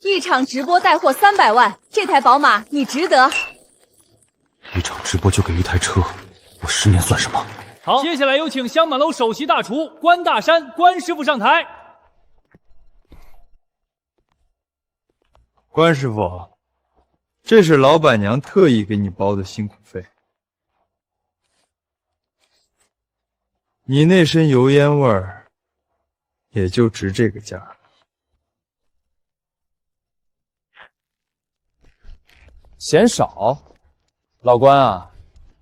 一场直播带货300万，这台宝马你值得。一场直播就给一台车，我10年算什么？好，接下来有请香满楼首席大厨关大山关师傅上台。关师傅，这是老板娘特意给你包的辛苦费。你那身油烟味儿，也就值这个价。嫌少？老关啊，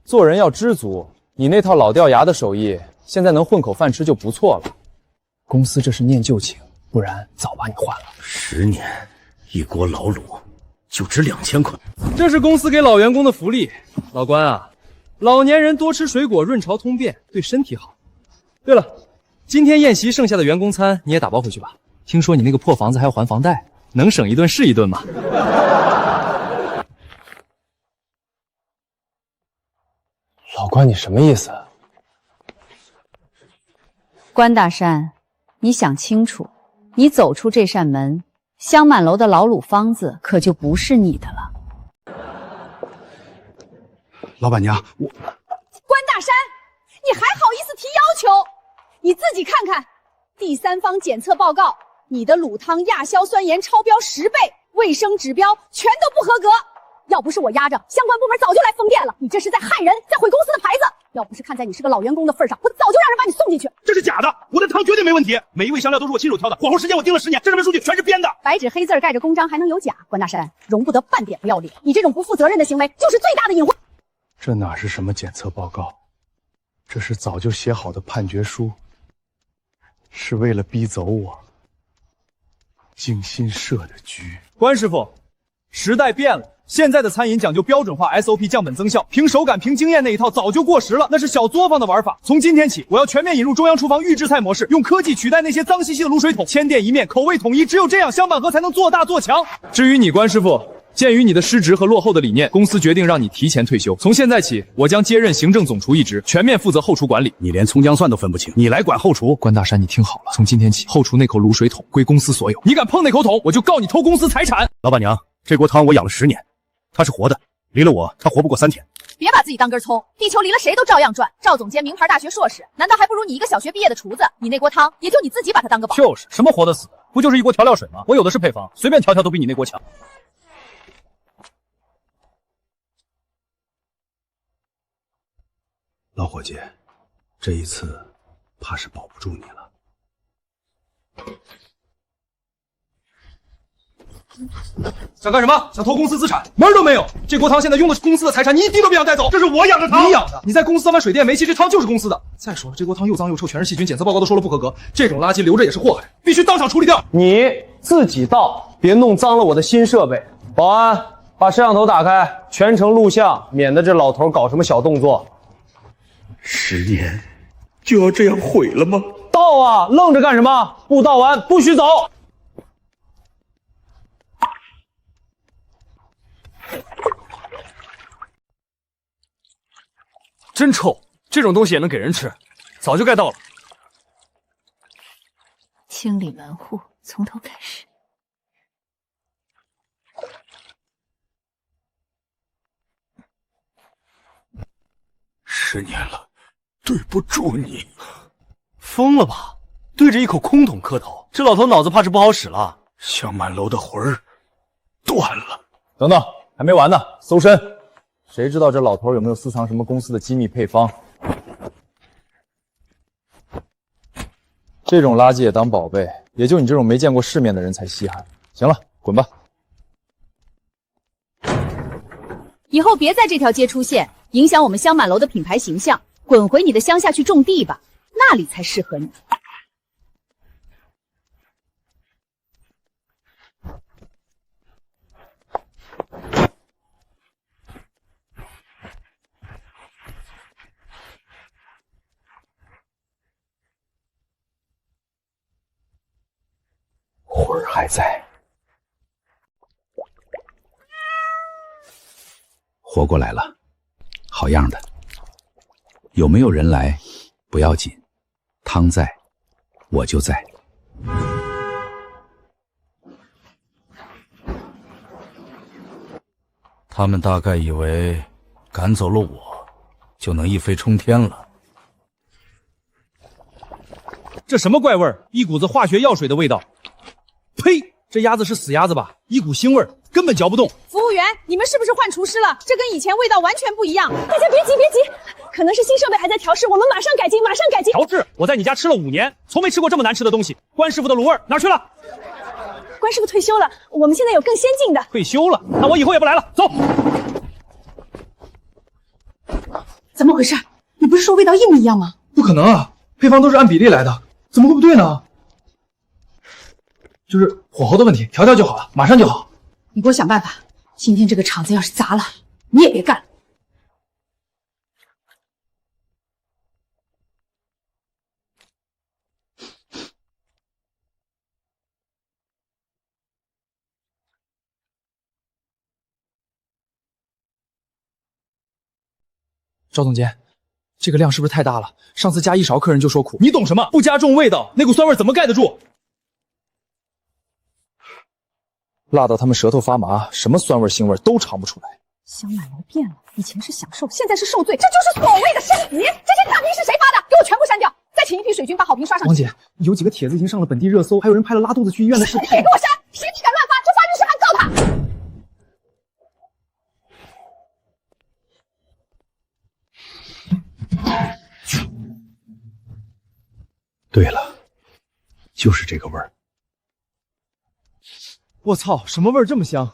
做人要知足。你那套老掉牙的手艺，现在能混口饭吃就不错了。公司这是念旧情，不然早把你换了。10年，一锅老卤就值2000块。这是公司给老员工的福利。老关啊，老年人多吃水果润潮通便，对身体好。对了，今天宴席剩下的员工餐你也打包回去吧。听说你那个破房子还要还房贷，能省一顿是一顿嘛。老关，你什么意思？关大山，你想清楚，你走出这扇门，香满楼的老卤方子可就不是你的了。老板娘，关大山，你还好意思提要求？你自己看看，第三方检测报告，你的卤汤亚硝酸盐超标10倍，卫生指标全都不合格。要不是我压着，相关部门早就来封店了。你这是在害人，在毁公司的牌子。要不是看在你是个老员工的份上，我早就让人把你送进去。这是假的，我的汤绝对没问题，每一味香料都是我亲手挑的，火候时间我盯了10年，这上面数据全是编的。白纸黑字盖着公章还能有假？关大山，容不得半点不要脸。你这种不负责任的行为就是最大的隐患。这哪是什么检测报告，这是早就写好的判决书，是为了逼走我精心设的局。关师傅，时代变了。现在的餐饮讲究标准化 SOP 降本增效，凭手感凭经验那一套早就过时了，那是小作坊的玩法。从今天起，我要全面引入中央厨房预制菜模式，用科技取代那些脏兮兮的卤水桶，千店一面，口味统一，只有这样香满河才能做大做强。至于你关师傅，鉴于你的失职和落后的理念，公司决定让你提前退休。从现在起，我将接任行政总厨一职，全面负责后厨管理。你连葱姜蒜都分不清，你来管后厨？关大山，你听好了，从今天起，后厨那口卤水桶归公司所有，你敢碰那口桶，我就告你偷公司财产。老板娘，这锅汤我养了10年。他是活的，离了我，他活不过3天。别把自己当根葱，地球离了谁都照样转。赵总监名牌大学硕士，难道还不如你一个小学毕业的厨子？你那锅汤也就你自己把它当个宝。就是什么活的死的，不就是一锅调料水吗？我有的是配方，随便调调都比你那锅强。老伙计，这一次怕是保不住你了。想干什么？想偷公司资产？门儿都没有！这锅汤现在用的是公司的财产，你一滴都别想带走。这是我养的汤，你养的？你在公司当完水电煤气，这汤就是公司的。再说了，这锅汤又脏又臭，全是细菌，检测报告都说了不合格，这种垃圾留着也是祸害，必须当场处理掉。你自己倒，别弄脏了我的新设备。保安，把摄像头打开，全程录像，免得这老头搞什么小动作。10年就要这样毁了吗？倒啊，愣着干什么？不倒完不许走。真臭，这种东西也能给人吃，早就该倒了。清理门户，从头开始。10年了，对不住你。疯了吧？对着一口空桶磕头，这老头脑子怕是不好使了。香满楼的魂儿断了。等等，还没完呢，搜身。谁知道这老头有没有私藏什么公司的机密配方？这种垃圾也当宝贝，也就你这种没见过世面的人才稀罕。行了，滚吧。以后别在这条街出现，影响我们香满楼的品牌形象。滚回你的乡下去种地吧，那里才适合你。魂儿还在，活过来了，好样的！有没有人来不要紧，汤在，我就在。他们大概以为赶走了我，就能一飞冲天了。这什么怪味儿？一股子化学药水的味道。呸！这鸭子是死鸭子吧？一股腥味儿，根本嚼不动。服务员，你们是不是换厨师了？这跟以前味道完全不一样。大家别急别急，可能是新设备还在调试，我们马上改进，马上改进。调制？我在你家吃了5年，从没吃过这么难吃的东西。关师傅的卤味哪儿去了？关师傅退休了，我们现在有更先进的。退休了？那我以后也不来了。走。怎么回事？你不是说味道一模一样吗？不可能啊，配方都是按比例来的，怎么会不对呢？就是火候的问题，调就好了，马上就好。你给我想办法。今天这个厂子要是砸了，你也别干了。赵总监，这个量是不是太大了？上次加1勺，客人就说苦。你懂什么？不加重味道，那股酸味怎么盖得住？辣到他们舌头发麻，什么酸味腥味都尝不出来。香满楼变了，以前是享受，现在是受罪，这就是所谓的升级。这些差评是谁发的？给我全部删掉，再请一批水军把好评刷上去。王姐，有几个帖子已经上了本地热搜，还有人拍了拉肚子去医院的视频。别给我删！谁胆敢乱发，就发律师函告他。对了，就是这个味儿。我操，什么味儿这么香？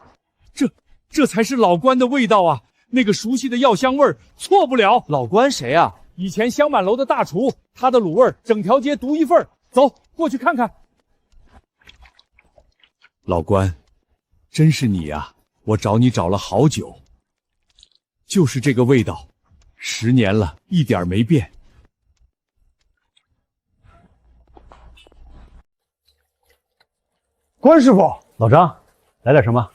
这才是老关的味道啊！那个熟悉的药香味儿，错不了。老关谁啊？以前香满楼的大厨，他的卤味整条街独一份。走，过去看看。老关，真是你呀！我找你找了好久，就是这个味道，10年了，一点没变。关师傅，老张，来点什么？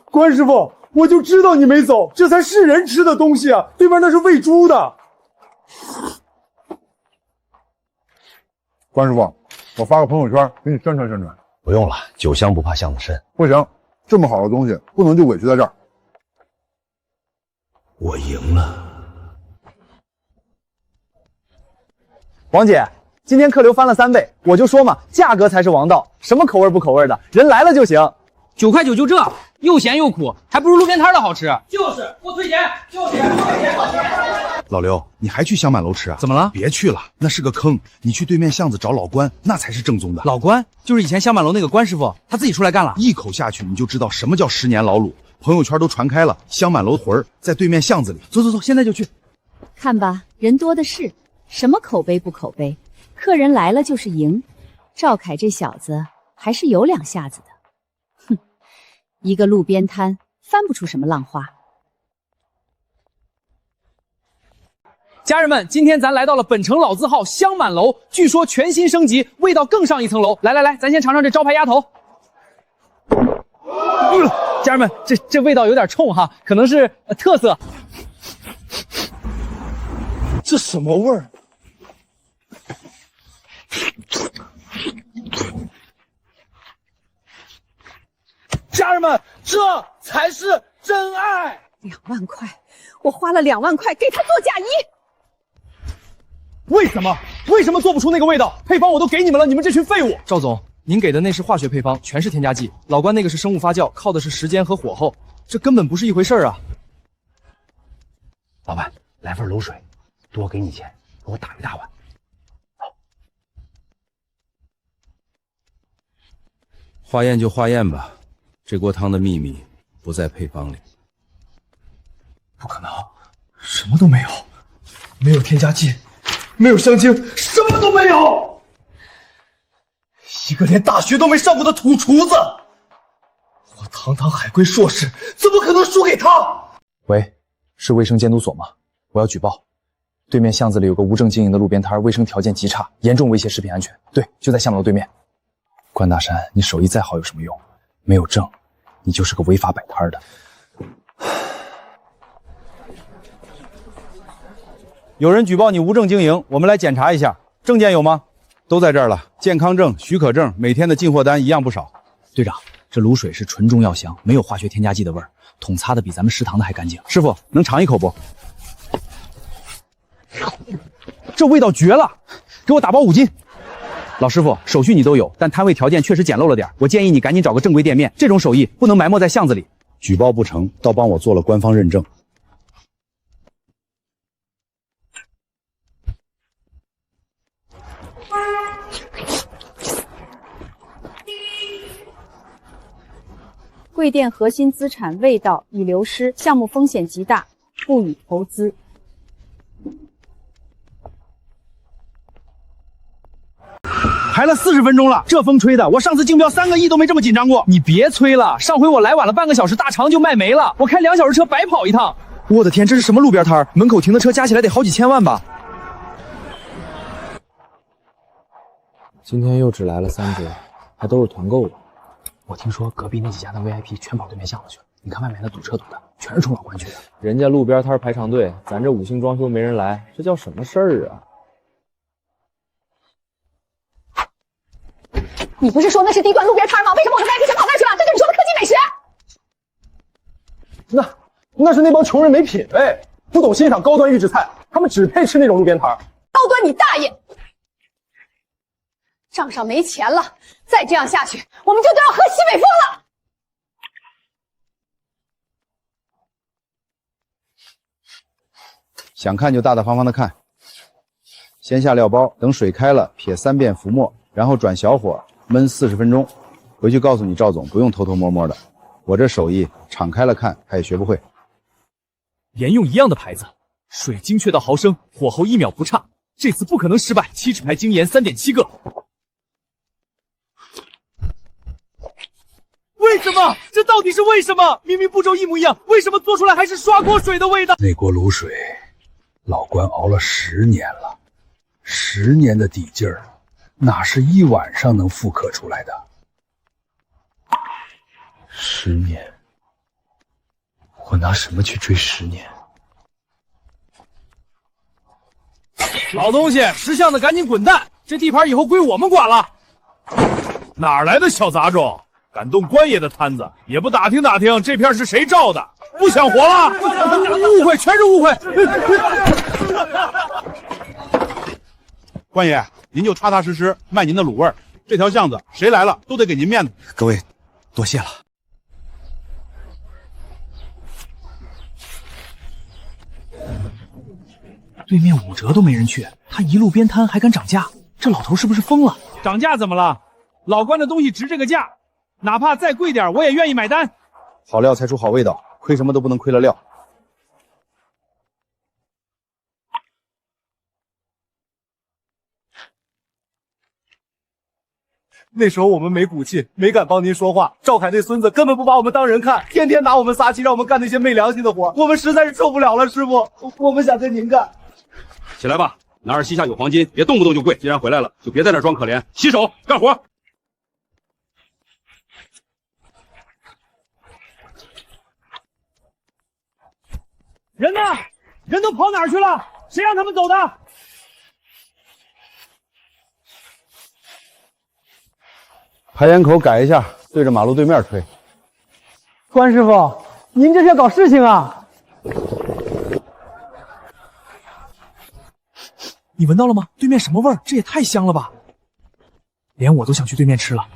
关师傅，我就知道你没走，这才是人吃的东西啊！对面那是喂猪的。关师傅，我发个朋友圈给你宣传宣传。不用了，酒香不怕巷子深。不行，这么好的东西不能就委屈在这儿。我赢了。王姐，今天客流翻了3倍，我就说嘛，价格才是王道，什么口味不口味的，人来了就行。9块9就这，又咸又苦，还不如路边摊的好吃。就是不退钱，就是不退钱。老刘，你还去香满楼吃啊？怎么了？别去了，那是个坑。你去对面巷子找老关，那才是正宗的。老关就是以前香满楼那个关师傅，他自己出来干了。一口下去你就知道什么叫10年老卤，朋友圈都传开了。香满楼魂儿在对面巷子里，走走走，现在就去。看吧，人多的是，什么口碑不口碑，客人来了就是赢。赵凯这小子还是有2下子的。哼，一个路边摊翻不出什么浪花。家人们，今天咱来到了本城老字号香满楼，据说全新升级，味道更上一层楼。来来来，咱先尝尝这招牌鸭头。家人们，这味道有点冲哈，可能是特色。这什么味儿？家人们，这才是真爱！2万块，我花了2万块给他做嫁衣。为什么？为什么做不出那个味道？配方我都给你们了，你们这群废物！赵总，您给的那是化学配方，全是添加剂。老关那个是生物发酵，靠的是时间和火候，这根本不是一回事啊！老板，来份卤水，多给你钱，给我打1大碗。化验就化验吧，这锅汤的秘密不在配方里。不可能，什么都没有，没有添加剂，没有香精，什么都没有。一个连大学都没上过的土厨子，我堂堂海归硕士，怎么可能输给他？喂，是卫生监督所吗？我要举报，对面巷子里有个无证经营的路边摊，卫生条件极差，严重威胁食品安全。对，就在巷楼对面。关大山，你手艺再好有什么用？没有证，你就是个违法摆摊的。有人举报你无证经营，我们来检查一下，证件有吗？都在这儿了，健康证、许可证，每天的进货单一样不少。队长，这卤水是纯中药香，没有化学添加剂的味儿，桶擦的比咱们食堂的还干净。师傅，能尝一口不？这味道绝了，给我打包5斤。老师傅，手续你都有，但摊位条件确实简陋了点，我建议你赶紧找个正规店面，这种手艺不能埋没在巷子里。举报不成，倒帮我做了官方认证。贵店核心资产味道已流失，项目风险极大，不予投资。排了40分钟了，这风吹的，我上次竞标3个亿都没这么紧张过。你别催了，上回我来晚了半个小时，大肠就卖没了，我开2小时车白跑一趟。我的天，这是什么路边摊？门口停的车加起来得好几千万吧？今天又只来了3桌，还都是团购的。我听说隔壁那几家的 VIP 全跑对面巷子去了，你看外面那堵车堵的，全是冲老关去的。人家路边摊排长队，咱这5星装修没人来，这叫什么事儿啊？你不是说那是低端路边摊吗？为什么我的 VIP 全跑那儿去了？这就是你说的科技美食？那是那帮穷人没品位，不懂欣赏高端预制菜，他们只配吃那种路边摊。高端你大爷！账上没钱了，再这样下去，我们就都要喝西北风了。想看就大大方方的看，先下料包，等水开了撇3遍浮沫，然后转小火焖40分钟。回去告诉你赵总，不用偷偷摸摸的，我这手艺敞开了看他也学不会。沿用一样的牌子，水精确到毫升，火候1秒不差，这次不可能失败。7尺牌精盐3.7个。为什么？这到底是为什么？明明步骤一模一样，为什么做出来还是刷锅水的味道？那锅卤水，老关熬了10年了，10年的底劲儿，哪是1晚上能复刻出来的？10年，我拿什么去追10年？老东西，10巷的赶紧滚蛋！这地盘以后归我们管了。哪来的小杂种？敢动官爷的摊子，也不打听打听这片是谁照的？不想活了？误会，全是误会。官爷，您就踏踏实实卖您的卤味儿，这条巷子谁来了都得给您面子。各位，多谢了。对面5折都没人去，他一路边摊还敢涨价，这老头是不是疯了？涨价怎么了？老关的东西值这个价，哪怕再贵点我也愿意买单。好料才出好味道，亏什么都不能亏了料。那时候我们没骨气，没敢帮您说话。赵凯那孙子根本不把我们当人看，天天拿我们撒气，让我们干那些没良心的活，我们实在是受不了了。师傅，我们想跟您干。起来吧，男儿膝下有黄金，别动不动就跪。既然回来了，就别在那装可怜，洗手干活。人呢？人都跑哪儿去了？谁让他们走的？排烟口改一下，对着马路对面吹。关师傅，您这是要搞事情啊？你闻到了吗？对面什么味儿？这也太香了吧！连我都想去对面吃了。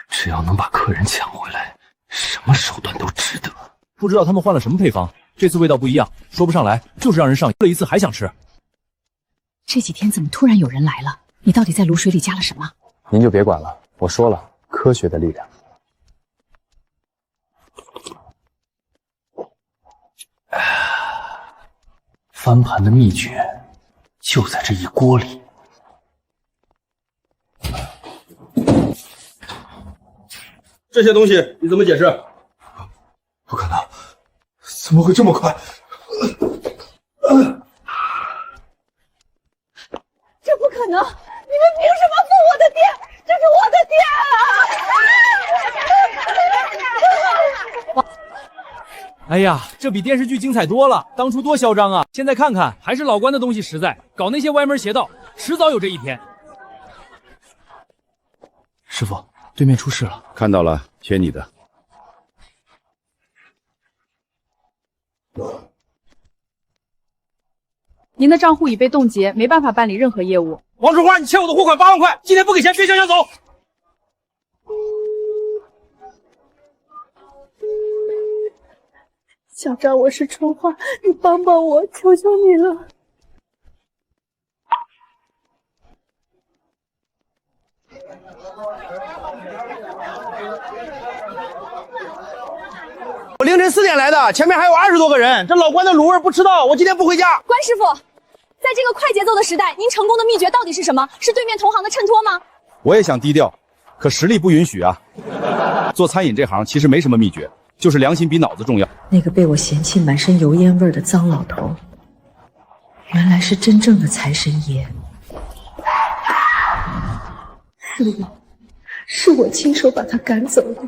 只要能把客人抢回来，什么手段都值得。不知道他们换了什么配方，这次味道不一样，说不上来，就是让人上瘾了一次还想吃。这几天怎么突然有人来了？你到底在卤水里加了什么？您就别管了，我说了，科学的力量。翻盘的秘诀就在这一锅里。这些东西你怎么解释？不可能，怎么会这么快？这不可能！你们凭什么付我的店？这是我的店啊！哎呀，这比电视剧精彩多了，当初多嚣张啊！现在看看，还是老关的东西实在，搞那些歪门邪道，迟早有这一天。师傅，对面出事了，看到了，贴你的。您的账户已被冻结，没办法办理任何业务。王春花，你欠我的货款8万块，今天不给钱别想走。小张，我是春花，你帮帮我，求求你了。我凌晨4点来的，前面还有20多个人，这老关的卤味不吃到，我今天不回家。关师傅，在这个快节奏的时代，您成功的秘诀到底是什么？是对面同行的衬托吗？我也想低调，可实力不允许啊。做餐饮这行其实没什么秘诀，就是良心比脑子重要。那个被我嫌弃满身油烟味的脏老头，原来是真正的财神爷。是我亲手把他赶走的。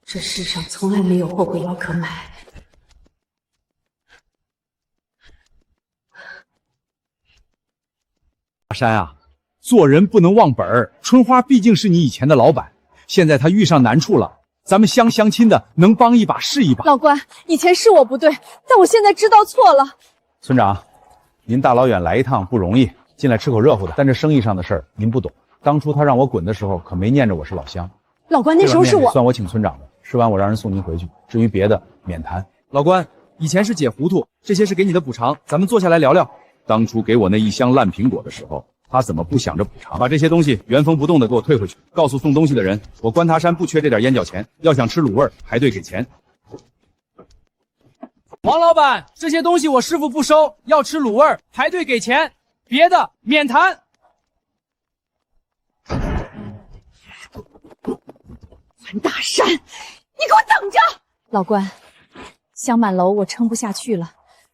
这世上从来没有后悔药可买。大山啊，做人不能忘本儿。春花毕竟是你以前的老板，现在她遇上难处了，咱们相亲的，能帮一把是一把。老关，以前是我不对，但我现在知道错了。村长，您大老远来一趟不容易，进来吃口热乎的。但这生意上的事儿您不懂，当初他让我滚的时候，可没念着我是老乡。老关，那时候是我，算我请村长的，吃完我让人送您回去。至于别的，免谈。老关，以前是姐糊涂，这些是给你的补偿，咱们坐下来聊聊。当初给我那一箱烂苹果的时候，他怎么不想着补偿？把这些东西原封不动的给我退回去，告诉送东西的人，我关塔山不缺这点烟角钱，要想吃卤味排队给钱。王老板，这些东西我师傅不收，要吃卤味排队给钱，别的免谈。关大山，你给我等着！老关，香满楼我撑不下去了，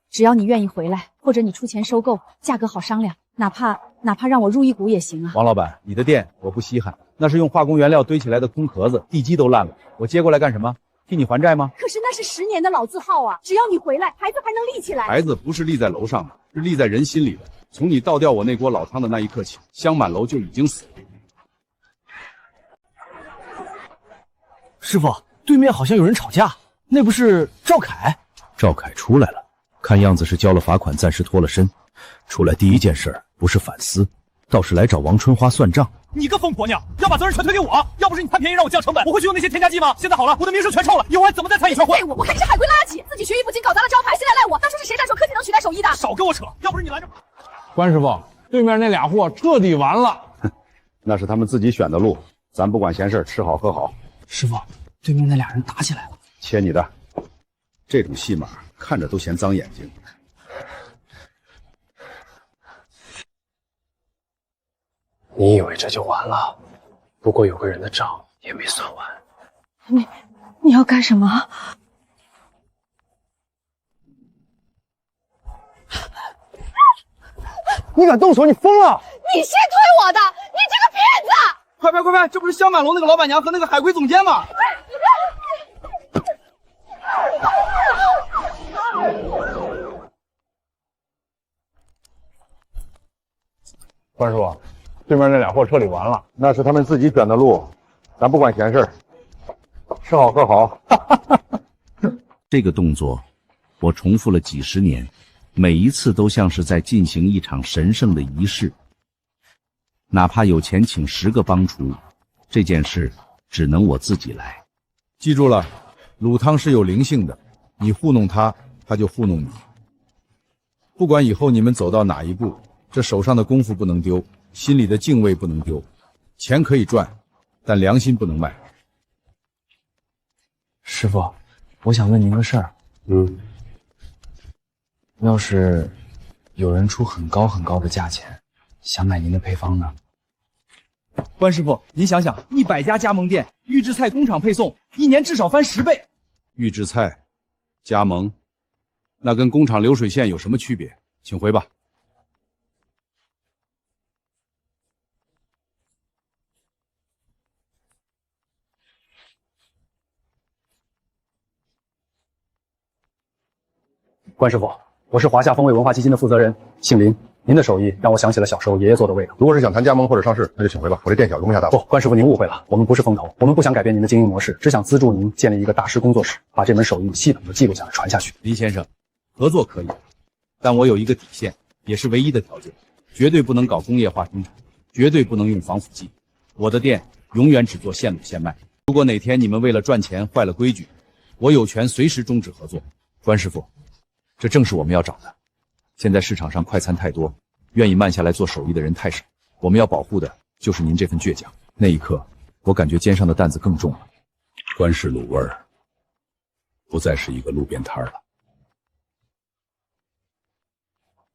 只要你愿意回来，或者你出钱收购，价格好商量，哪怕让我入一股也行啊。王老板，你的店我不稀罕，那是用化工原料堆起来的空壳子，地基都烂了，我接过来干什么？替你还债吗？可是那是10年的老字号啊，只要你回来，牌子还能立起来。牌子不是立在楼上的，是立在人心里的。从你倒掉我那锅老汤的那一刻起，香满楼就已经死了。师傅，对面好像有人吵架，那不是赵凯？赵凯出来了，看样子是交了罚款，暂时脱了身。出来第一件事不是反思，倒是来找王春花算账。你个疯婆娘，要把责任全推给我！要不是你贪便宜让我降成本，我会去用那些添加剂吗？现在好了，我的名声全臭了，以后还怎么在餐饮圈混？我看你是海归垃圾，自己学艺不精，搞砸了招牌，现在赖我。当初是谁敢说科技能取代手艺的？少跟我扯！要不是你拦着，关师傅，对面那俩货彻底完了。那是他们自己选的路，咱不管闲事，吃好喝好。师傅，对面那俩人打起来了。切你的，这种戏码看着都嫌脏眼睛。你以为这就完了？不过有个人的账也没算完。你要干什么？你敢动手，你疯了！你先推我的，你这个骗子！快！这不是香满楼那个老板娘和那个海归总监吗？关师傅，对面那俩货彻底完了。那是他们自己选的路，咱不管闲事，吃好喝好。这个动作，我重复了几十年，每一次都像是在进行一场神圣的仪式。哪怕有钱请10个帮厨，这件事只能我自己来。记住了，卤汤是有灵性的，你糊弄他，他就糊弄你。不管以后你们走到哪一步，这手上的功夫不能丢，心里的敬畏不能丢。钱可以赚，但良心不能卖。师傅，我想问您个事儿。要是有人出很高的价钱，想买您的配方呢？关师傅，您想想，100家加盟店，预制菜工厂配送，1年至少翻10倍。预制菜，加盟，那跟工厂流水线有什么区别？请回吧。关师傅，我是华夏风味文化基金的负责人，姓林。您的手艺让我想起了小时候爷爷做的味道。如果是想谈加盟或者上市，那就请回吧，我这店小，容不下大。不，关师傅您误会了，我们不是风投，我们不想改变您的经营模式，只想资助您建立一个大师工作室，把这门手艺系统的记录下来，传下去。林先生，合作可以，但我有一个底线，也是唯一的条件，绝对不能搞工业化生产，绝对不能用防腐剂。我的店永远只做现卤现卖。如果哪天你们为了赚钱坏了规矩，我有权随时终止合作。关师傅，这正是我们要找的。现在市场上快餐太多，愿意慢下来做手艺的人太少，我们要保护的就是您这份倔强。那一刻，我感觉肩上的担子更重了。关氏卤味儿不再是一个路边摊了。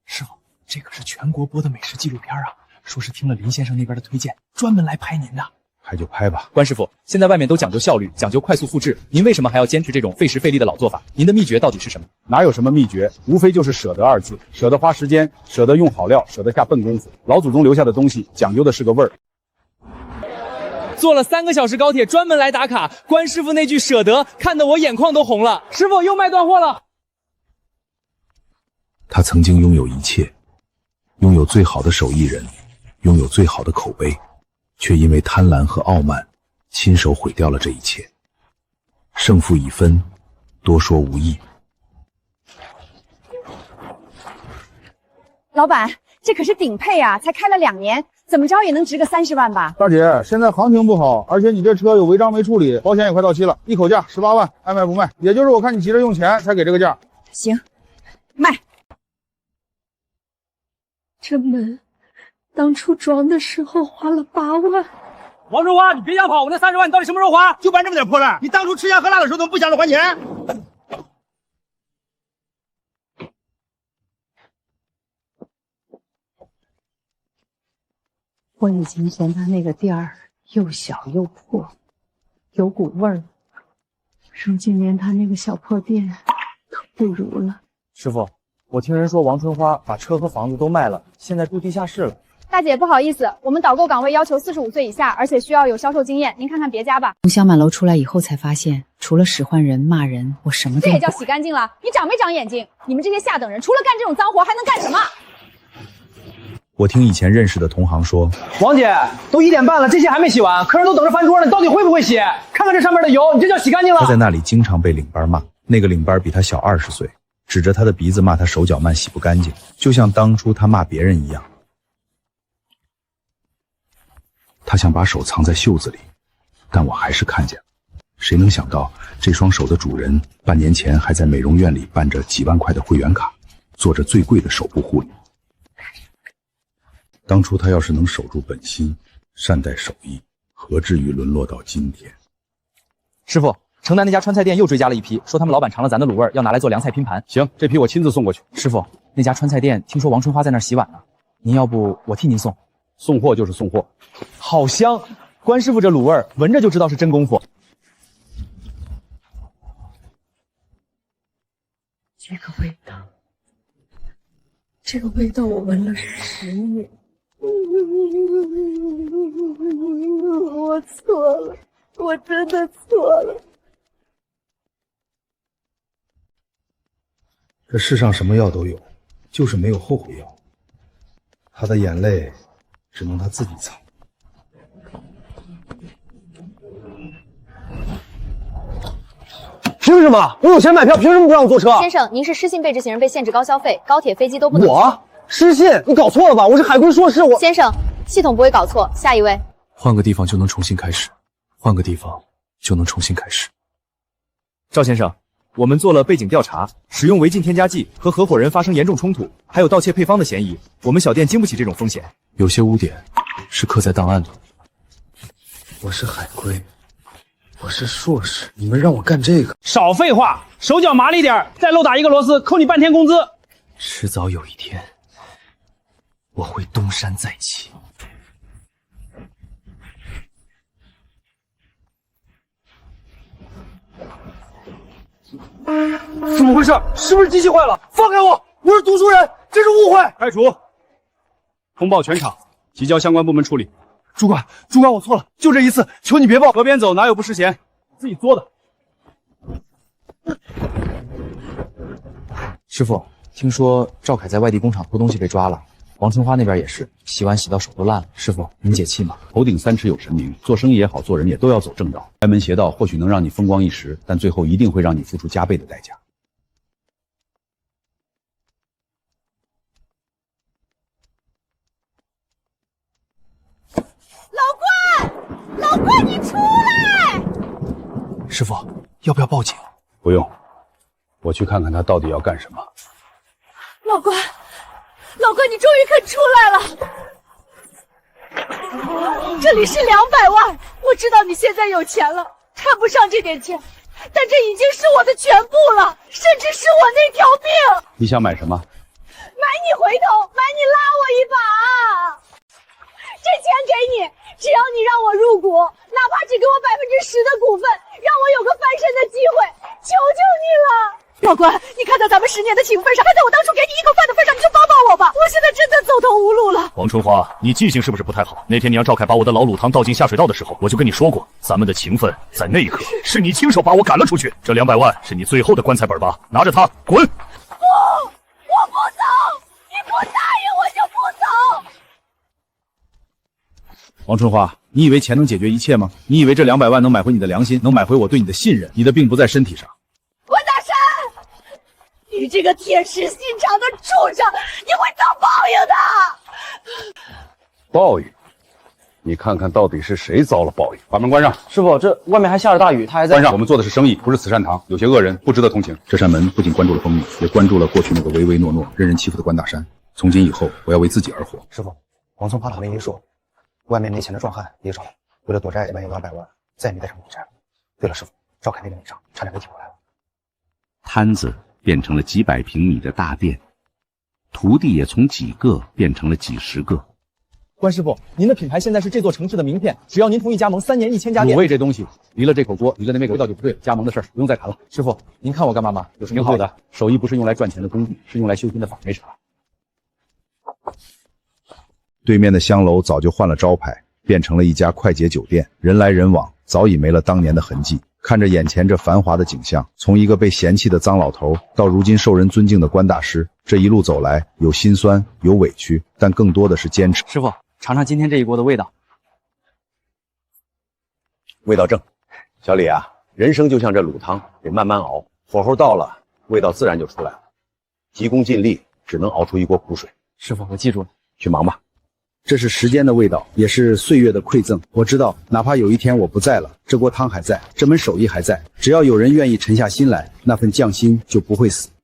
师傅，这可是全国播的美食纪录片啊，说是听了林先生那边的推荐，专门来拍您的。拍就拍吧。关师傅，现在外面都讲究效率，讲究快速复制，您为什么还要坚持这种费时费力的老做法？您的秘诀到底是什么？哪有什么秘诀，无非就是舍得二字，舍得花时间，舍得用好料，舍得下笨功夫。老祖宗留下的东西，讲究的是个味儿。坐了3个小时高铁专门来打卡，关师傅那句舍得看得我眼眶都红了。师傅又卖断货了。他曾经拥有一切，拥有最好的手艺人，拥有最好的口碑，却因为贪婪和傲慢，亲手毁掉了这一切。胜负已分，多说无益。老板，这可是顶配啊，才开了2年，怎么着也能值个30万吧？大姐，现在行情不好，而且你这车有违章没处理，保险也快到期了，一口价18万，爱卖不卖。也就是我看你急着用钱，才给这个价。行，卖。这门当初装的时候花了8万。王春花，你别想跑，我那30万你到底什么时候还？就办这么点破烂，你当初吃香喝辣的时候怎么不想着还钱？我已经嫌他那个店儿又小又破，有股味儿，如今连他那个小破店都不如了。师傅，我听人说王春花把车和房子都卖了，现在住地下室了。大姐，不好意思，我们导购岗位要求45岁以下，而且需要有销售经验，您看看别家吧。从小满楼出来以后才发现，除了使唤人、骂人，我什么都这也叫洗干净了？你长没长眼睛？你们这些下等人，除了干这种脏活，还能干什么？我听以前认识的同行说，王姐，都1点半了，这些还没洗完，客人都等着翻桌呢，你到底会不会洗？看看这上面的油，你这叫洗干净了？他在那里经常被领班骂，那个领班比他小20岁，指着他的鼻子骂他手脚慢、洗不干净，就像当初他骂别人一样。他想把手藏在袖子里，但我还是看见了。谁能想到，这双手的主人半年前还在美容院里办着几万块的会员卡，做着最贵的手部护理。当初他要是能守住本心，善待手艺，何至于沦落到今天？师傅，城南那家川菜店又追加了一批，说他们老板尝了咱的卤味，要拿来做凉菜拼盘。行，这批我亲自送过去。师傅，那家川菜店听说王春花在那儿洗碗呢，您要不我替您送？送货就是送货。好香！关师傅这卤味闻着就知道是真功夫。这个味道，这个味道我闻了10年。我错了，我真的错了。这世上什么药都有，就是没有后悔药。他的眼泪只能他自己擦。凭什么？我有钱买票，凭什么不让我坐车？先生，您是失信被执行人，被限制高消费，高铁、飞机都不能。我失信？你搞错了吧？我是海归硕士。先生，系统不会搞错。下一位。换个地方就能重新开始，换个地方就能重新开始。赵先生，我们做了背景调查，使用违禁添加剂和合伙人发生严重冲突，还有盗窃配方的嫌疑。我们小店经不起这种风险。有些污点是刻在档案里。我是海归，我是硕士，你们让我干这个？少废话，手脚麻利点，再漏打一个螺丝，扣你半天工资。迟早有一天，我会东山再起。怎么回事？是不是机器坏了？放开我！我是读书人，这是误会。开除，通报全场，提交相关部门处理。主管，我错了，就这一次，求你别报。河边走，哪有不湿鞋？自己作的。师傅，听说赵凯在外地工厂偷东西被抓了，王春花那边也是，洗碗洗到手都烂了。师傅，您解气吗？头顶三尺有神明，做生意也好，做人也都要走正道。开门邪道或许能让你风光一时，但最后一定会让你付出加倍的代价。老关，你出来！师傅，要不要报警？不用，我去看看他到底要干什么。老关，你终于肯出来了。这里是200万，我知道你现在有钱了，看不上这点钱，但这已经是我的全部了，甚至是我那条命。你想买什么？买你回头，买你拉我一把。这钱给你，只要你让我入股，哪怕只给我10%的股份，让我有个翻身的机会，求求你了。老关，你看在咱们10年的情分上，看在我当初给你1口饭的份上，你就帮帮我吧！我现在真的走投无路了。王春花，你记性是不是不太好？那天你让赵凯把我的老卤汤倒进下水道的时候，我就跟你说过，咱们的情分在那一刻是你亲手把我赶了出去。这200万是你最后的棺材本吧？拿着它滚！不，我不走！你不答应我就不走！王春花，你以为钱能解决一切吗？你以为这200万能买回你的良心，能买回我对你的信任？你的病不在身体上。关大山，你这个铁石心肠的畜生，你会遭报应的！报应？你看看到底是谁遭了报应？把门关上。师傅，这外面还下着大雨，他还在。关上，我们做的是生意，不是慈善堂，有些恶人不值得同情。这扇门不仅关注了蜂蜜，也关注了过去那个唯唯诺诺、任人欺负的关大山。从今以后，我要为自己而活。师傅，王松花讨论一说，外面没钱的壮汉也找来，为了躲债漫游200万，再也没带上赌债了。对了，师傅，赵凯那个内伤差点被挺过来了。摊子变成了几百平米的大店，徒弟也从几个变成了几十个。关师傅，您的品牌现在是这座城市的名片，只要您同意加盟，3年1000家店。卤味这东西，离了这口锅，离了那味道就不对了。加盟的事儿不用再谈了。师傅，您看我干嘛吗？有什么好的？手艺不是用来赚钱的工具，是用来修心的法，没啥。对面的香楼早就换了招牌，变成了一家快捷酒店，人来人往，早已没了当年的痕迹。看着眼前这繁华的景象，从一个被嫌弃的脏老头到如今受人尊敬的关大师，这一路走来，有心酸，有委屈，但更多的是坚持。师傅，尝尝今天这一锅的味道。味道正。小李啊，人生就像这卤汤，得慢慢熬，火候到了，味道自然就出来了。急功近利，只能熬出一锅苦水。师傅，我记住了。去忙吧。这是时间的味道，也是岁月的馈赠。我知道，哪怕有一天我不在了，这锅汤还在，这门手艺还在。只要有人愿意沉下心来，那份匠心就不会死。